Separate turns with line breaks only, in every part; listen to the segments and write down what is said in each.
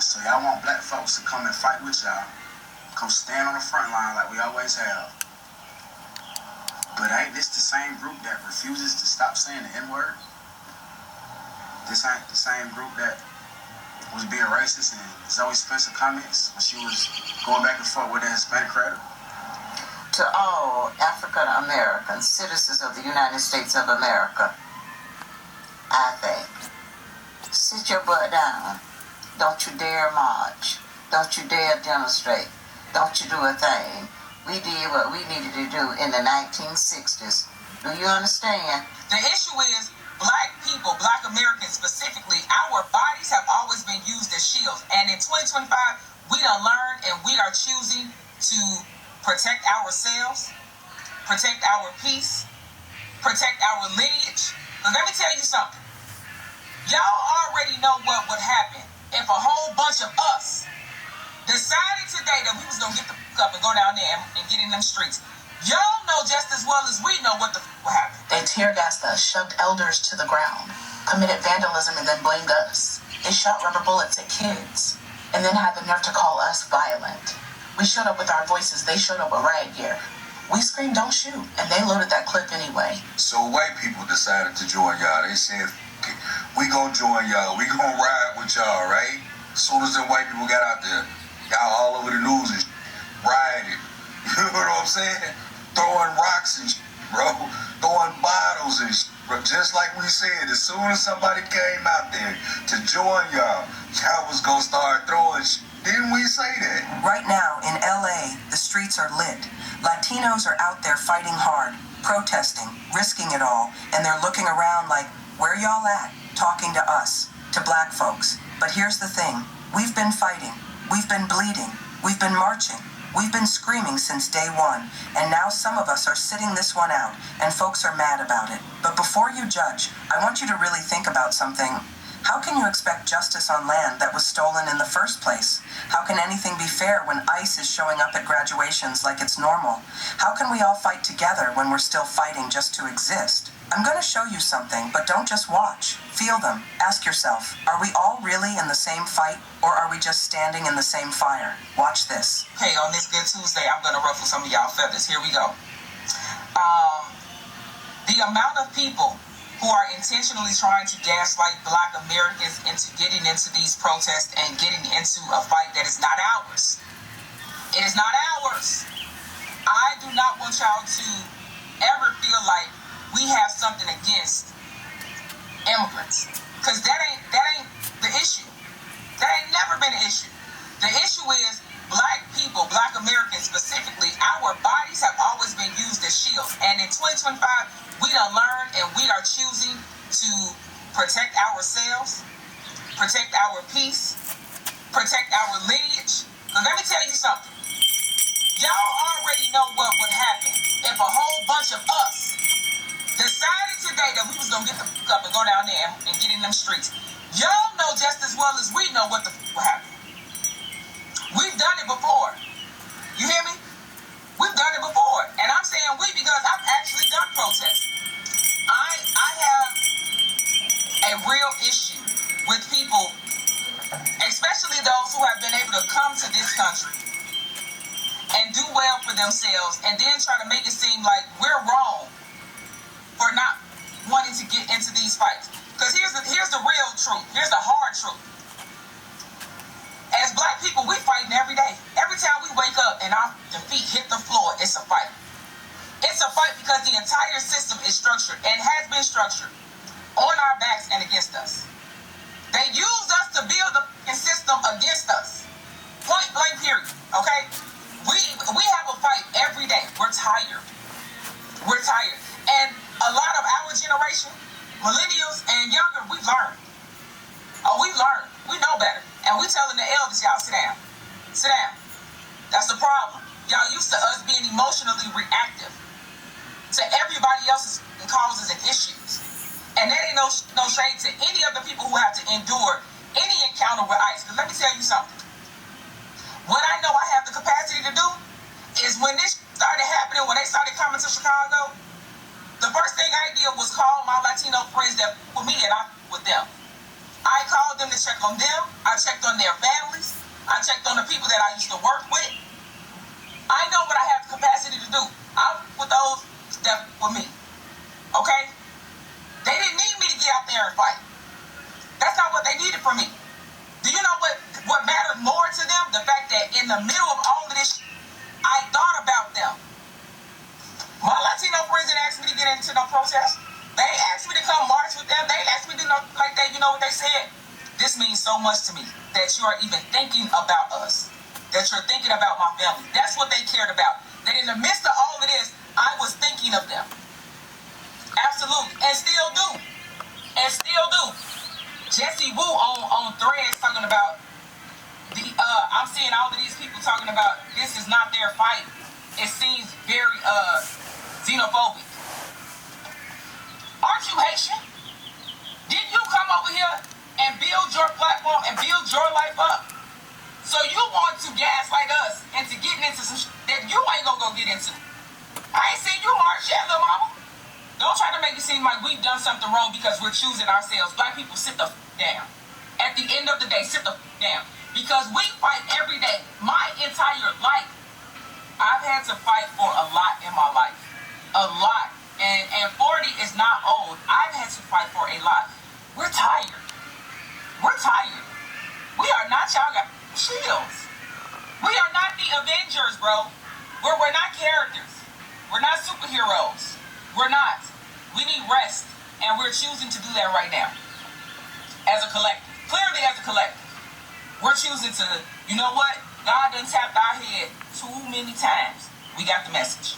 So y'all want black folks to come and fight with y'all. Come stand on the front line like we always have. But ain't this the same group that refuses to stop saying the N-word? This ain't the same group that was being racist in Zoe Spencer comments when she was going back and forth with the Hispanic crowd.
To all African American citizens of the United States of America, I think, sit your butt down. Don't you dare march. Don't you dare demonstrate. Don't you do a thing. We did what we needed to do in the 1960s. Do you understand?
The issue is black people, black Americans specifically, our bodies have always been used as shields. And in 2025, we done learned and we are choosing to protect ourselves, protect our peace, protect our lineage. But let me tell you something. Y'all already know what would happen if a whole bunch of us decided today that we was going to get the fuck up and go down there and get in them streets. Y'all know just as well as we know what the fuck will happen.
They tear gassed us, shoved elders to the ground, committed vandalism, and then blamed us. They shot rubber bullets at kids, and then had the nerve to call us violent. We showed up with our voices. They showed up with riot gear. We screamed, "Don't shoot," and they loaded that clip anyway.
So white people decided to join y'all. They said, we gonna join y'all. We gonna ride with y'all, right? As soon as them white people got out there, y'all all over the news and rioted. You know what I'm saying? Throwing rocks and bro. Throwing bottles and bro. Just like we said, as soon as somebody came out there to join y'all, y'all was gonna start throwing Didn't we say that?
Right now, in LA, the streets are lit. Latinos are out there fighting hard, protesting, risking it all, and they're looking around like, where y'all at? Talking to us, to black folks. But here's the thing. We've been fighting. We've been bleeding. We've been marching. We've been screaming since day one, and now some of us are sitting this one out, and folks are mad about it. But before you judge, I want you to really think about something. How can you expect justice on land that was stolen in the first place? How can anything be fair when ICE is showing up at graduations like it's normal? How can we all fight together when we're still fighting just to exist? I'm going to show you something, but don't just watch. Feel them. Ask yourself, are we all really in the same fight, or are we just standing in the same fire? Watch this.
Hey, on this Good Tuesday, I'm going to ruffle some of y'all feathers. Here we go. The amount of people who are intentionally trying to gaslight black Americans into getting into these protests and getting into a fight that is not ours. It is not ours. I do not want y'all to ever feel like we have something against immigrants, because that ain't the issue. That ain't never been an issue. The issue is black people, black Americans specifically, our bodies have always been used as shields. And in 2025, we done learned and we are choosing to protect ourselves, protect our peace, protect our lineage. So let me tell you something. Y'all already know what would happen if a whole bunch of us decided today that we was going to get the fuck up and go down there and get in them streets. Y'all know just as well as we know what the fuck will happen. We've done it before. You hear me? We've done it before. And I'm saying we because I've actually done protests. I have a real issue with people, especially those who have been able to come to this country and do well for themselves and then try to make it seem like we're wrong for not wanting to get into these fights. Because here's the real truth. Here's the hard truth. As black people, we're fighting every day. Every time we wake up and our feet hit the floor, it's a fight. It's a fight because the entire system is structured and has been structured on our backs and against us. They used us to build the system against us. Point blank period. Okay? We have a fight every day. We're tired. We're tired. And a lot of our generation, millennials and younger, we've learned. We've learned. We know better. And we telling the elders, y'all, sit down. Sit down. That's the problem. Y'all used to us being emotionally reactive to everybody else's causes and issues. And that ain't no shade to any of the people who have to endure any encounter with ICE. Because let me tell you something. What I know I have the capacity to do is when this started happening, when they started coming to Chicago, the first thing I did was call my Latino friends that with me and I with them. I called them to check on them. I checked on their families. I checked on the people that I used to work with. I know what I have the capacity to do. I'm with those that with me. Okay? They didn't need me to get out there and fight. That's not what they needed from me. Do you know what mattered more to them? The fact that in the middle of all of this, I thought about them. My Latino friends didn't ask me to get into no protest. They asked me to come march with them. They asked me to know, like that. You know what they said? This means so much to me that you are even thinking about us. That you're thinking about my family. That's what they cared about. That in the midst of all of this, I was thinking of them. Absolutely. And still do. And still do. Jesse Wu on Threads talking about I'm seeing all of these people talking about this is not their fight. It seems very xenophobic. Aren't you Haitian? Didn't you come over here and build your platform and build your life up? So you want to gaslight us into getting into some shit that you ain't gonna go get into. I ain't seen you march yet, little mama. Don't try to make it seem like we've done something wrong because we're choosing ourselves. Black people, sit the down. At the end of the day, sit the down. Because we fight every day. My entire life, I've had to fight for a lot in my life. A lot. And 40 is not old. I've had to fight for a lot. We're tired. We're tired. We are not y'all got shields. We are not the Avengers, bro. We're not characters. We're not superheroes. We're not. We need rest. And we're choosing to do that right now. As a collective. Clearly as a collective. We're choosing to, you know what? God done tapped our head too many times. We got the message.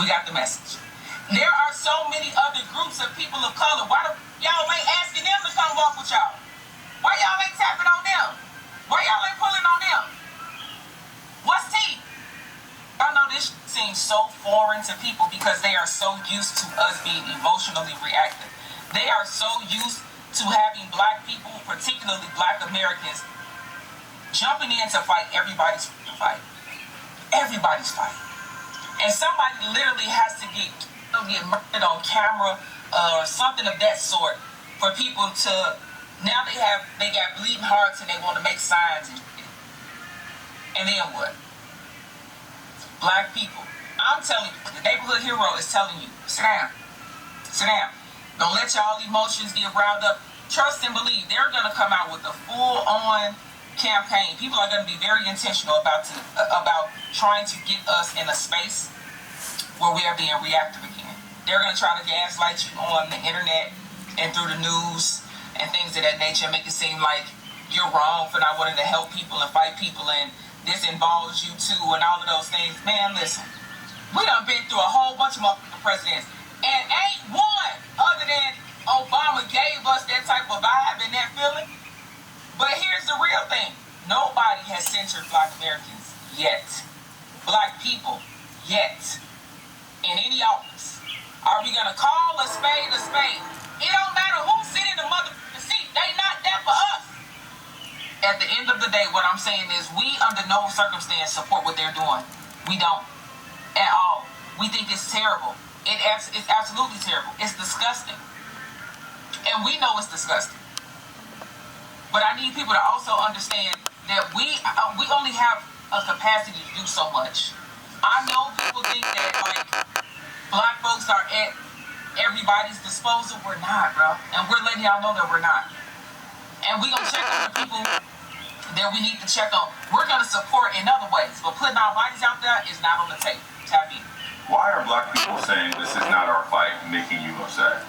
We got the message. There are so many other groups of people of color. Why y'all ain't asking them to come walk with y'all? Why y'all ain't tapping on them? Why y'all ain't pulling on them? What's tea? I know this seems so foreign to people because they are so used to us being emotionally reactive. They are so used to having black people, particularly black Americans, jumping in to fight everybody's fight. Everybody's fight. And somebody literally has to get murdered on camera or something of that sort for people to, now they got bleeding hearts and they want to make signs and shit. And then what? Black people. I'm telling you, the neighborhood hero is telling you, sit down. Sit down. Don't let y'all emotions get riled up. Trust and believe. They're going to come out with a full-on campaign. People are going to be very intentional about trying to get us in a space where we are being reactive again. They're going to try to gaslight you on the internet and through the news and things of that nature, make it seem like you're wrong for not wanting to help people and fight people and this involves you too and all of those things. Man, listen. We done been through a whole bunch of motherfucking presidents and ain't one other than Obama gave us that type of vibe and that feeling. But here's the real thing. Nobody has censored black Americans yet. Black people yet. In any office. Are we gonna call a spade a spade? It don't matter who's sitting in the motherfucking seat. They not there for us. At the end of the day, what I'm saying is we under no circumstance support what they're doing. We don't. At all. We think it's terrible. It's absolutely terrible. It's disgusting. And we know it's disgusting. But I need people to also understand that we only have a capacity to do so much. I know people think that like black folks are at everybody's disposal. We're not, bro. And we're letting y'all know that we're not. And we gonna check on the people that we need to check on. We're gonna support in other ways, but putting our bodies out there is not on the table. Tap in.
Why are black people saying this is not our fight, making you upset?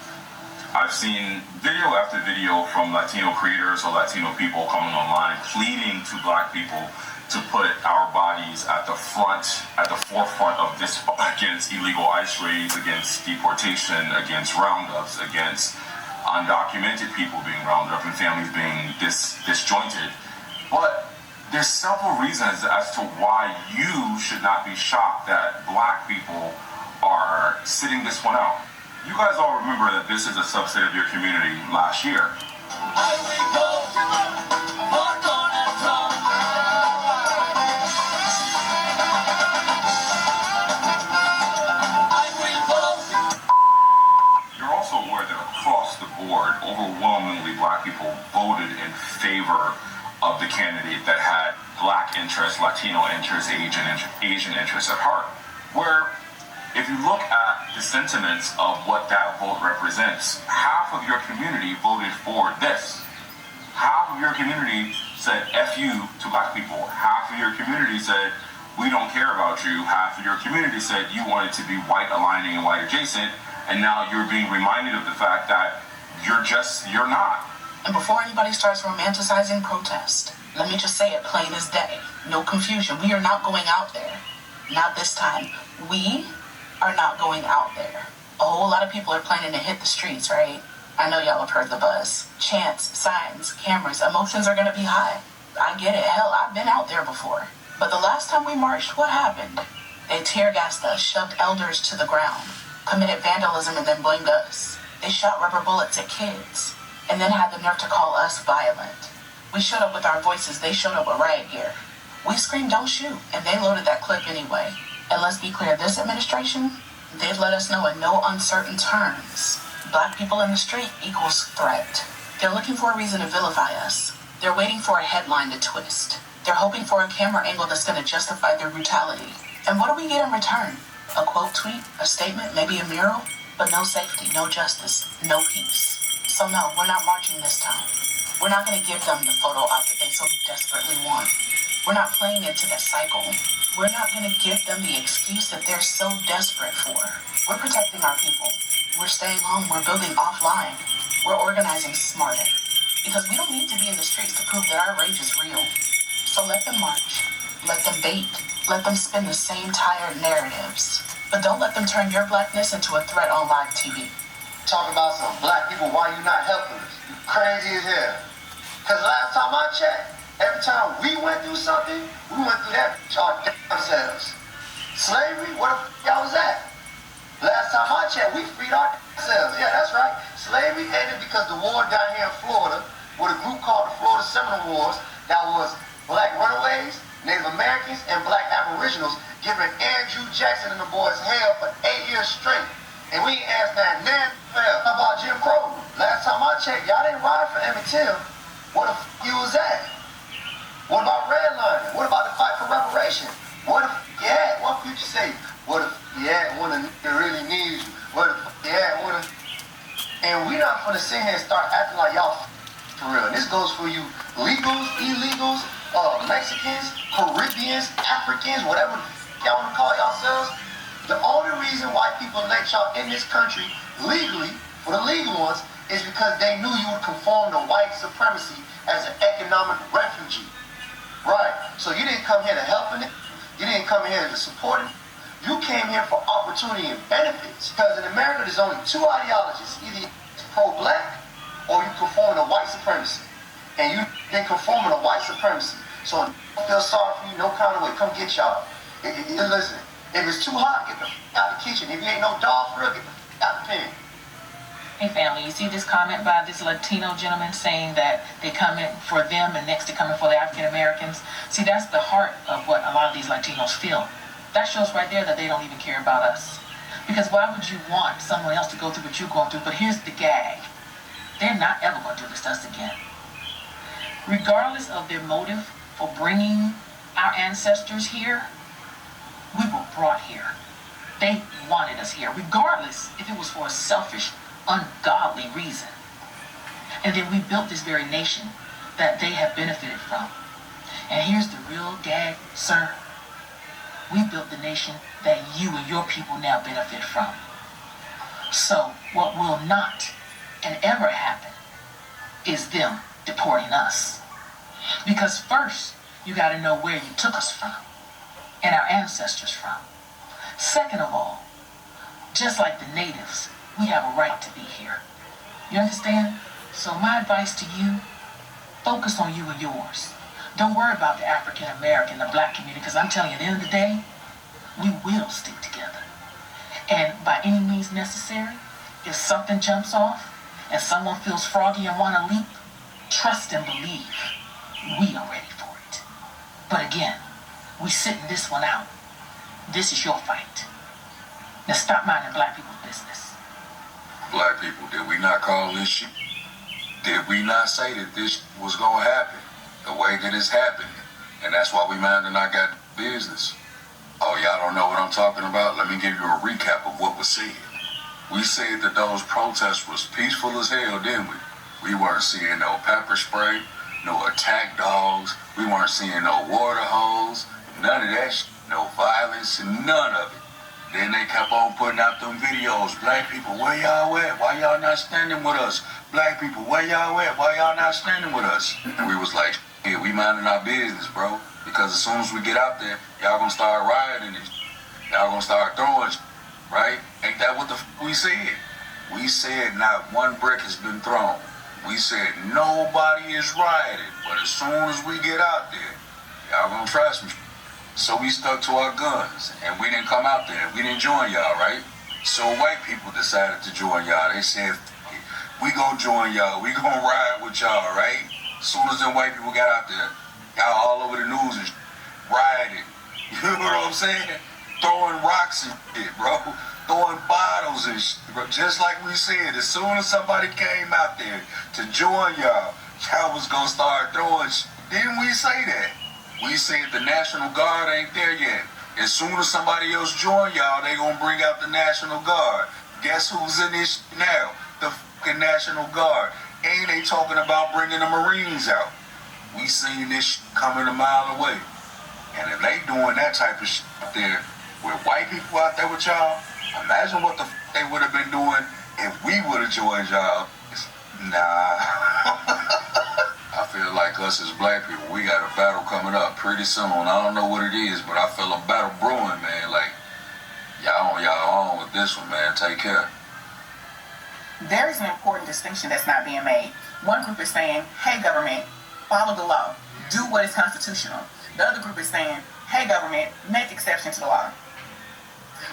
I've seen video after video from Latino creators or Latino people coming online pleading to black people to put our bodies at the forefront of this against illegal ICE raids, against deportation, against roundups, against undocumented people being rounded up and families being disjointed. But there's several reasons as to why you should not be shocked that black people are sitting this one out. You guys all remember that this is a subset of your community last year. You're also aware that across the board, overwhelmingly black people of the candidate that had black interests, Latino interests, Asian interests at heart. Where if you look at the sentiments of what that vote represents, half of your community voted for this. Half of your community said F you to black people. Half of your community said we don't care about you. Half of your community said you wanted to be white aligning and white adjacent, and now you're being reminded of the fact that you're not.
And before anybody starts romanticizing protest, let me just say it plain as day. No confusion. We are not going out there. Not this time. We are not going out there. A whole lot of people are planning to hit the streets, right? I know y'all have heard the buzz. Chants, signs, cameras, emotions are going to be high. I get it. Hell, I've been out there before. But the last time we marched, what happened? They tear gassed us, shoved elders to the ground, committed vandalism, and then blamed us. They shot rubber bullets at kids, and then had the nerve to call us violent. We showed up with our voices. They showed up with riot gear. We screamed, don't shoot, and they loaded that clip anyway. And let's be clear, this administration, they've let us know in no uncertain terms. Black people in the street equals threat. They're looking for a reason to vilify us. They're waiting for a headline to twist. They're hoping for a camera angle that's going to justify their brutality. And what do we get in return? A quote tweet, a statement, maybe a mural, but no safety, no justice, no peace. So no, we're not marching this time. We're not going to give them the photo op that they so desperately want. We're not playing into that cycle. We're not going to give them the excuse that they're so desperate for. We're protecting our people. We're staying home. We're building offline. We're organizing smarter. Because we don't need to be in the streets to prove that our rage is real. So let them march. Let them bait. Let them spin the same tired narratives. But don't let them turn your blackness into a threat on live TV.
Talking about some black people, why you not helping us? You crazy as hell. Because last time I checked, every time we went through something, we went through that our damn selves. Slavery, where the f*** y'all was at? Last time I checked, we freed our selves. Yeah, that's right. Slavery ended because the war down here in Florida, with a group called the Florida Seminole Wars, that was black runaways, Native Americans, and black aboriginals, giving Andrew Jackson and the boys hell for 8 years straight. And we ain't asked that nan hell. How about Jim Crow? Last time I checked, y'all didn't ride for Emmett Till. Where the f*** you was at? What about redlining? What about the fight for reparation? Where the f*** you at? What future say? Where the f*** you at when a nigga really needs you? Where the f*** you at when a... And we not gonna sit here and start acting like y'all for real. And this goes for you legals, illegals, Mexicans, Caribbeans, Africans, whatever y'all wanna call yourselves. The only reason why people let y'all in this country legally, for the legal ones, is because they knew you would conform to white supremacy as an economic refugee. Right. So you didn't come here to help it. You didn't come here to support it. You came here for opportunity and benefits. Because in America, there's only two ideologies. Either you're pro-black or you conform to white supremacy. And you didn't conform to white supremacy. So I don't feel sorry for you, no kind of way. Come get y'all. Listen, if it's too hot, get the f*** out the kitchen. If you ain't no dog for real, get the f*** out the pen.
Hey family, you see this comment by this Latino gentleman saying that they come in for them and next they're coming for the African Americans? See, that's the heart of what a lot of these Latinos feel. That shows right there that they don't even care about us. Because why would you want someone else to go through what you're going through? But here's the gag. They're not ever going to do this to us again. Regardless of their motive for bringing our ancestors here, we were brought here. They wanted us here, regardless if it was for a selfish, ungodly reason. And then we built this very nation that they have benefited from. And here's the real gag, sir. We built the nation that you and your people now benefit from. So what will not and ever happen is them deporting us. Because first, you got to know where you took us from and our ancestors from. Second of all, just like the natives, we have a right to be here. You understand? So my advice to you, focus on you and yours. Don't worry about the African American, the black community, because I'm telling you, at the end of the day, we will stick together. And by any means necessary, if something jumps off and someone feels froggy and want to leap, trust and believe we are ready for it. But again, we sitting this one out. This is your fight. Now stop minding black people's business.
Black people, did we not call this shit? Did we not say that this was gonna happen? the way that it's happening. And that's why we minding our got business. Oh, y'all don't know what I'm talking about? Let me give you a recap of what was said. We said that those protests was peaceful as hell, didn't we? We weren't seeing no pepper spray, no attack dogs. We weren't seeing no water hose, none of that shit. No violence, none of it. Then they kept on putting out them videos. Black people, where y'all at? Why y'all not standing with us? Black people, where y'all at? Why y'all not standing with us? And we was like, yeah, we minding our business, bro. Because as soon as we get out there, y'all gonna start rioting and y'all gonna start throwing, right? Ain't that what the we said? We said not one brick has been thrown. We said nobody is rioting. But as soon as we get out there, y'all gonna try some. So we stuck to our guns and we didn't come out there. We didn't join y'all, right? So white people decided to join y'all. They said, we gonna join y'all. We gonna ride with y'all, right? As soon as them white people got out there, y'all all over the news and rioting. You know what I'm saying? Throwing rocks and shit, bro. Throwing bottles and shit, bro. Just like we said, as soon as somebody came out there to join y'all, y'all was gonna start throwing shit. Didn't we say that? We said the National Guard ain't there yet. As soon as somebody else join y'all, they gonna bring out the National Guard. Guess who's in this shit now? The fucking National Guard. And they talking about bringing the Marines out. We seen this shit coming a mile away. And if they doing that type of shit out there with white people out there with y'all, imagine what the they would have been doing if we would have joined y'all. Nah. I feel like us as black people, we got a battle coming up pretty soon. I don't know what it is, but I feel a battle brewing, man. Like, y'all on y'all own with this one, man. Take care.
There is an important distinction that's not being made. One group is saying, hey, government, follow the law. Do what is constitutional. The other group is saying, hey, government, make exception to the law.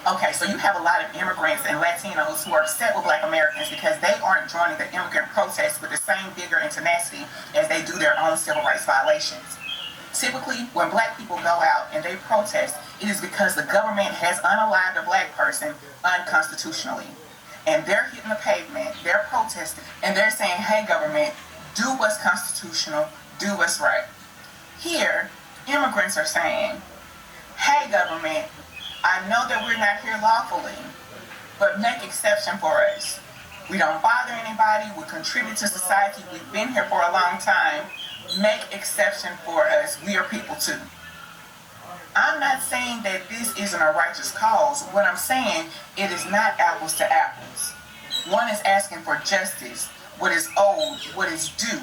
Okay, so you have a lot of immigrants and Latinos who are upset with Black Americans because they aren't joining the immigrant protests with the same vigor and tenacity as they do their own civil rights violations. Typically, when Black people go out and they protest, it is because the government has unalived a Black person unconstitutionally. And they're hitting the pavement, they're protesting, and they're saying, hey, government, do what's constitutional, do what's right. Here, immigrants are saying, hey, government, I know that we're not here lawfully, but make exception for us. We don't bother anybody, we contribute to society, we've been here for a long time. Make exception for us, we are people too. I'm not saying that this isn't a righteous cause. What I'm saying, it is not apples to apples. One is asking for justice, what is owed, what is due.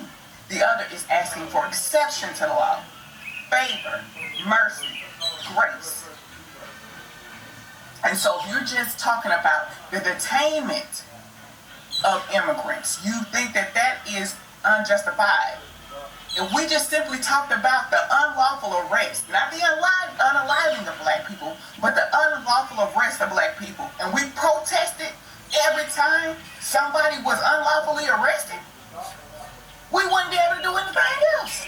The other is asking for exception to the law, favor, mercy, grace. And so if you're just talking about the detainment of immigrants, you think that that is unjustified. If we just simply talked about the unlawful arrest, not the unaliving of Black people, but the unlawful arrest of Black people, and we protested every time somebody was unlawfully arrested, we wouldn't be able to do anything else.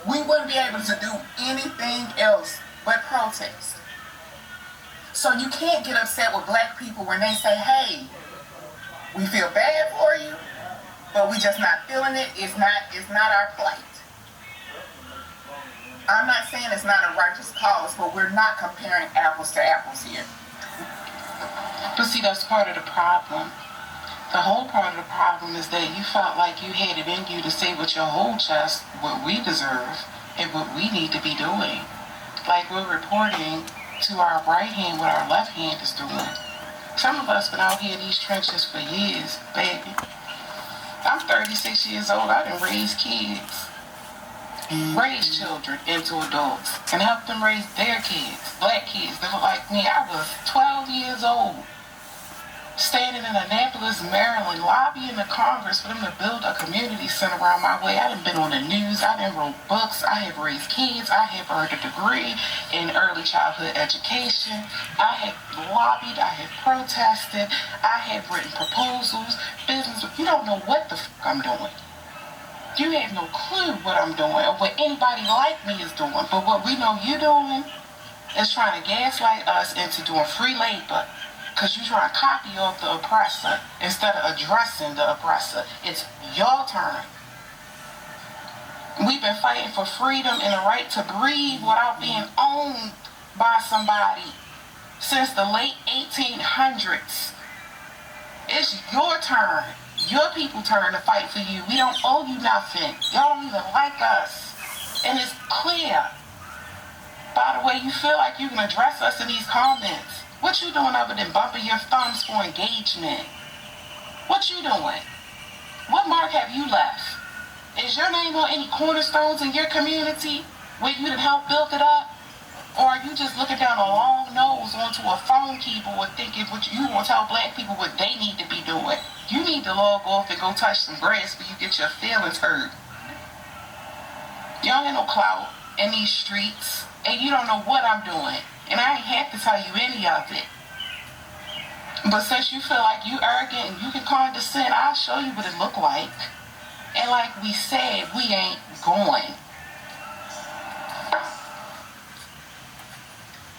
We wouldn't be able to do anything else but protest. So you can't get upset with Black people when they say, hey, we feel bad for you, but we just not feeling it. It's not our plight. I'm not saying it's not a righteous cause, but we're not comparing apples to apples here.
But see, that's part of the problem. The whole part of the problem is that you felt like you had it in you to say with your whole chest what we deserve and what we need to be doing. Like we're reporting to our right hand what our left hand is doing. Some of us been out here in these trenches for years, baby. I'm 36 years old. I done raised kids, raised children into adults, and helped them raise their kids, Black kids that were like me. I was 12 years old, standing in Annapolis, Maryland, lobbying the Congress for them to build a community center around my way. I done been on the news. I done wrote books. I have raised kids. I have earned a degree in early childhood education. I have lobbied. I have protested. I have written proposals, business. You don't know what the fuck I'm doing. You have no clue what I'm doing or what anybody like me is doing. But what we know you doing is trying to gaslight us into doing free labor. Because you're trying to copy off the oppressor instead of addressing the oppressor. It's your turn We've been fighting for freedom and the right to breathe without being owned by somebody since the late 1800s. It's your turn, your people turn to fight for you. We don't owe you nothing. Y'all don't even like us. And it's clear. By the way, you feel like you can address us in these comments. What you doing other than bumping your thumbs for engagement? What you doing? What mark have you left? Is your name on any cornerstones in your community where you done helped build it up? Or are you just looking down a long nose onto a phone keyboard thinking what you want to tell black people what they need to be doing? You need to log off and go touch some grass before you get your feelings hurt. Y'all ain't no clout in these streets, and you don't know what I'm doing. And I ain't have to tell you any of it. But since you feel like you arrogant and you can condescend, I'll show you what it look like. And like we said, we ain't going.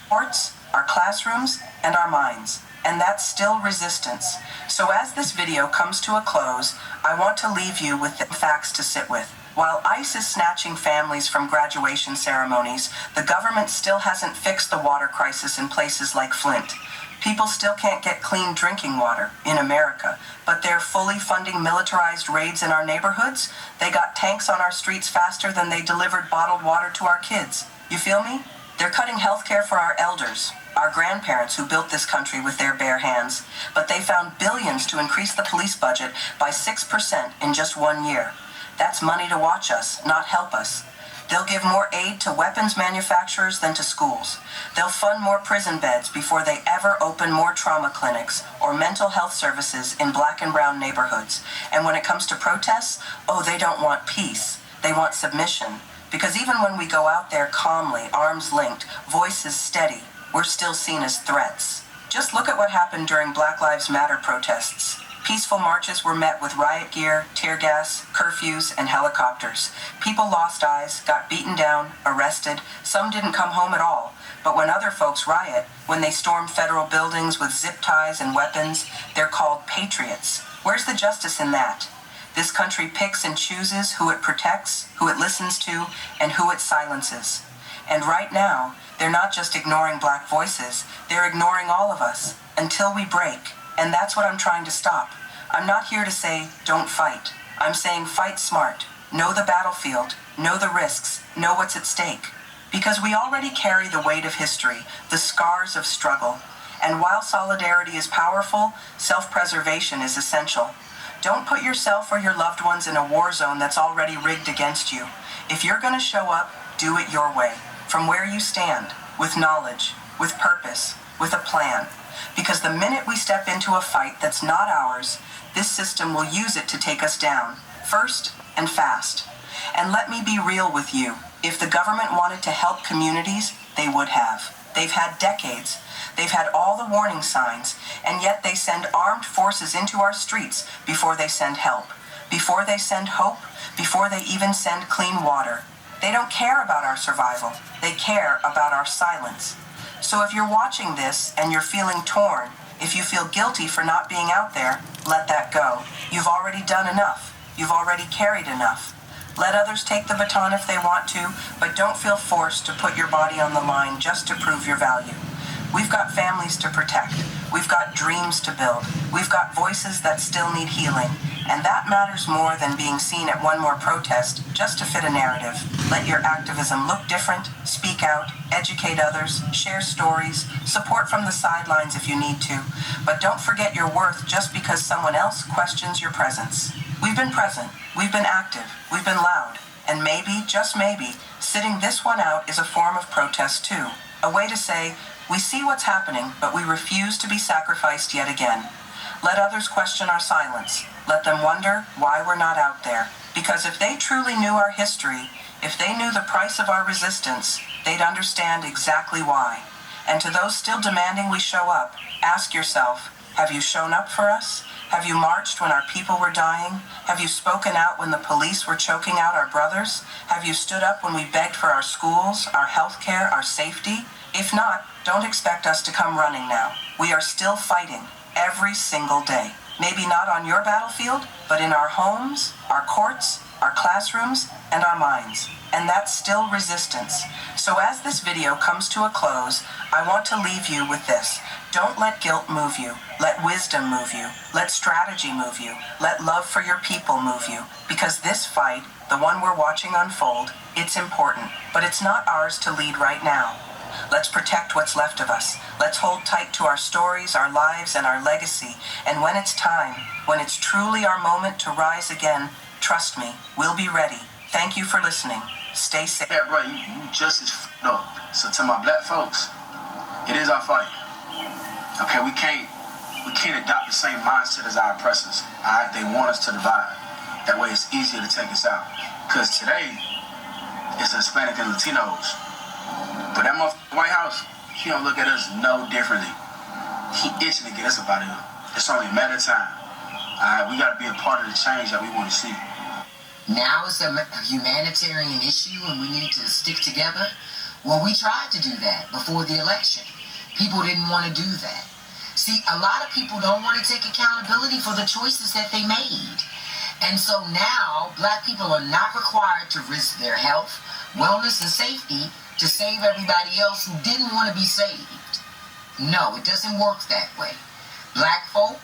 Courts, our classrooms, and our minds. And that's still resistance. So as this video comes to a close, I want to leave you with the facts to sit with. While ICE is snatching families from graduation ceremonies, the government still hasn't fixed the water crisis in places like Flint. People still can't get clean drinking water in America, but they're fully funding militarized raids in our neighborhoods. They got tanks on our streets faster than they delivered bottled water to our kids. You feel me? They're cutting health care for our elders, our grandparents who built this country with their bare hands, but they found billions to increase the police budget by 6% in just 1 year. That's money to watch us, not help us. They'll give more aid to weapons manufacturers than to schools. They'll fund more prison beds before they ever open more trauma clinics or mental health services in black and brown neighborhoods. And when it comes to protests, oh, they don't want peace. They want submission. Because even when we go out there calmly, arms linked, voices steady, we're still seen as threats. Just look at what happened during Black Lives Matter protests. Peaceful marches were met with riot gear, tear gas, curfews, and helicopters. People lost eyes, got beaten down, arrested. Some didn't come home at all. But when other folks riot, when they storm federal buildings with zip ties and weapons, they're called patriots. Where's the justice in that? This country picks and chooses who it protects, who it listens to, and who it silences. And right now, they're not just ignoring black voices, they're ignoring all of us, until we break. And that's what I'm trying to stop. I'm not here to say, don't fight. I'm saying fight smart. Know the battlefield. Know the risks. Know what's at stake. Because we already carry the weight of history, the scars of struggle. And while solidarity is powerful, self-preservation is essential. Don't put yourself or your loved ones in a war zone that's already rigged against you. If you're going to show up, do it your way. From where you stand. With knowledge. With purpose. With a plan. Because the minute we step into a fight that's not ours, this system will use it to take us down, first and fast. And let me be real with you. If the government wanted to help communities, they would have. They've had decades. They've had all the warning signs, and yet they send armed forces into our streets before they send help, before they send hope, before they even send clean water. They don't care about our survival. They care about our silence. So if you're watching this and you're feeling torn, if you feel guilty for not being out there, let that go. You've already done enough. You've already carried enough. Let others take the baton if they want to, but don't feel forced to put your body on the line just to prove your value. We've got families to protect. We've got dreams to build. We've got voices that still need healing. And that matters more than being seen at one more protest just to fit a narrative. Let your activism look different, speak out, educate others, share stories, support from the sidelines if you need to. But don't forget your worth just because someone else questions your presence. We've been present, we've been active, we've been loud. And maybe, just maybe, sitting this one out is a form of protest too. A way to say, we see what's happening, but we refuse to be sacrificed yet again. Let others question our silence. Let them wonder why we're not out there. Because if they truly knew our history, if they knew the price of our resistance, they'd understand exactly why. And to those still demanding we show up, ask yourself, have you shown up for us? Have you marched when our people were dying? Have you spoken out when the police were choking out our brothers? Have you stood up when we begged for our schools, our health care, our safety? If not, don't expect us to come running now. We are still fighting every single day. Maybe not on your battlefield, but in our homes, our courts, our classrooms, and our minds. And that's still resistance. So as this video comes to a close, I want to leave you with this. Don't let guilt move you. Let wisdom move you. Let strategy move you. Let love for your people move you. Because this fight, the one we're watching unfold, it's important. But it's not ours to lead right now. Let's protect what's left of us. Let's hold tight to our stories, our lives, and our legacy. And when it's time, when it's truly our moment to rise again, trust me, we'll be ready. Thank you for listening. Stay safe.
Yeah, bro, you just as up. So to my black folks, it is our fight. Okay, we can't adopt the same mindset as our oppressors. Alright, they want us to divide. That way it's easier to take us out. Cause today, it's Hispanic and Latinos. But that motherfucker White House, he don't look at us no differently. He itching to get us up out of here. It's only a matter of time. Alright, we gotta be a part of the change that we want to see.
Now it's a humanitarian issue and we need to stick together. Well, we tried to do that before the election. People didn't want to do that. See, a lot of people don't want to take accountability for the choices that they made. And so now, black people are not required to risk their health, wellness, and safety to save everybody else who didn't want to be saved. No, it doesn't work that way. Black folk,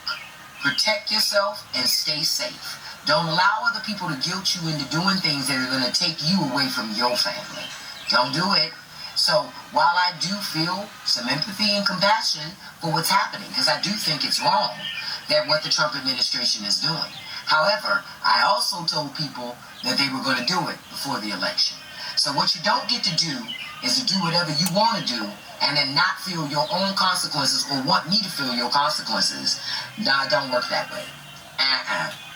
protect yourself and stay safe. Don't allow other people to guilt you into doing things that are going to take you away from your family. Don't do it. So while I do feel some empathy and compassion for what's happening, because I do think it's wrong that what the Trump administration is doing. However, I also told people that they were going to do it before the election. So what you don't get to do is to do whatever you want to do and then not feel your own consequences or want me to feel your consequences. Nah, it don't work that way.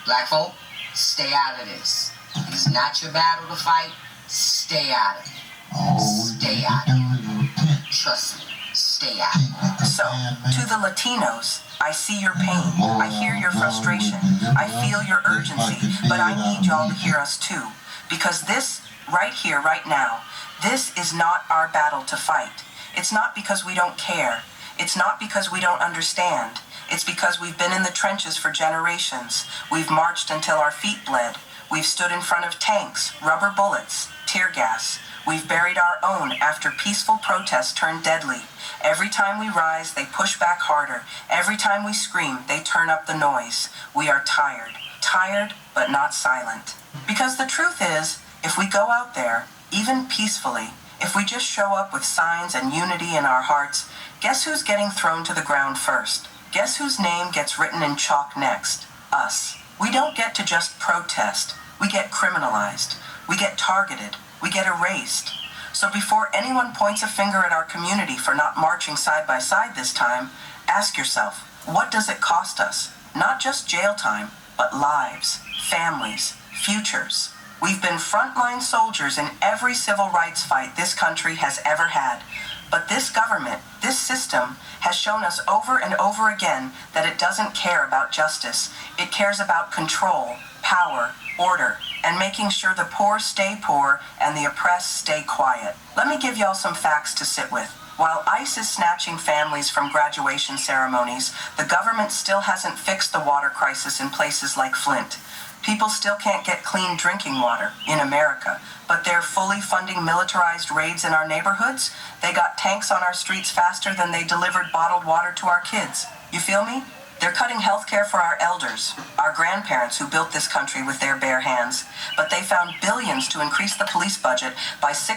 Black folk, stay out of this. It's not your battle to fight. Stay out of it. Stay out of it. Trust me. Stay out of it.
So, to the Latinos, I see your pain. I hear your frustration. I feel your urgency. But I need y'all to hear us too. Because this, right here, right now, this is not our battle to fight. It's not because we don't care. It's not because we don't understand. It's because we've been in the trenches for generations. We've marched until our feet bled. We've stood in front of tanks, rubber bullets, tear gas. We've buried our own after peaceful protests turned deadly. Every time we rise, they push back harder. Every time we scream, they turn up the noise. We are tired. Tired, but not silent. Because the truth is, if we go out there, even peacefully, if we just show up with signs and unity in our hearts, guess who's getting thrown to the ground first? Guess whose name gets written in chalk next? Us. We don't get to just protest. We get criminalized. We get targeted. We get erased. So before anyone points a finger at our community for not marching side by side this time, ask yourself, what does it cost us? Not just jail time, but lives, families, futures. We've been frontline soldiers in every civil rights fight this country has ever had. But this government, this system, has shown us over and over again that it doesn't care about justice. It cares about control, power, order, and making sure the poor stay poor and the oppressed stay quiet. Let me give y'all some facts to sit with. While ICE is snatching families from graduation ceremonies, the government still hasn't fixed the water crisis in places like Flint. People still can't get clean drinking water in America, but they're fully funding militarized raids in our neighborhoods. They got tanks on our streets faster than they delivered bottled water to our kids. You feel me? They're cutting health care for our elders, our grandparents who built this country with their bare hands, but they found billions to increase the police budget by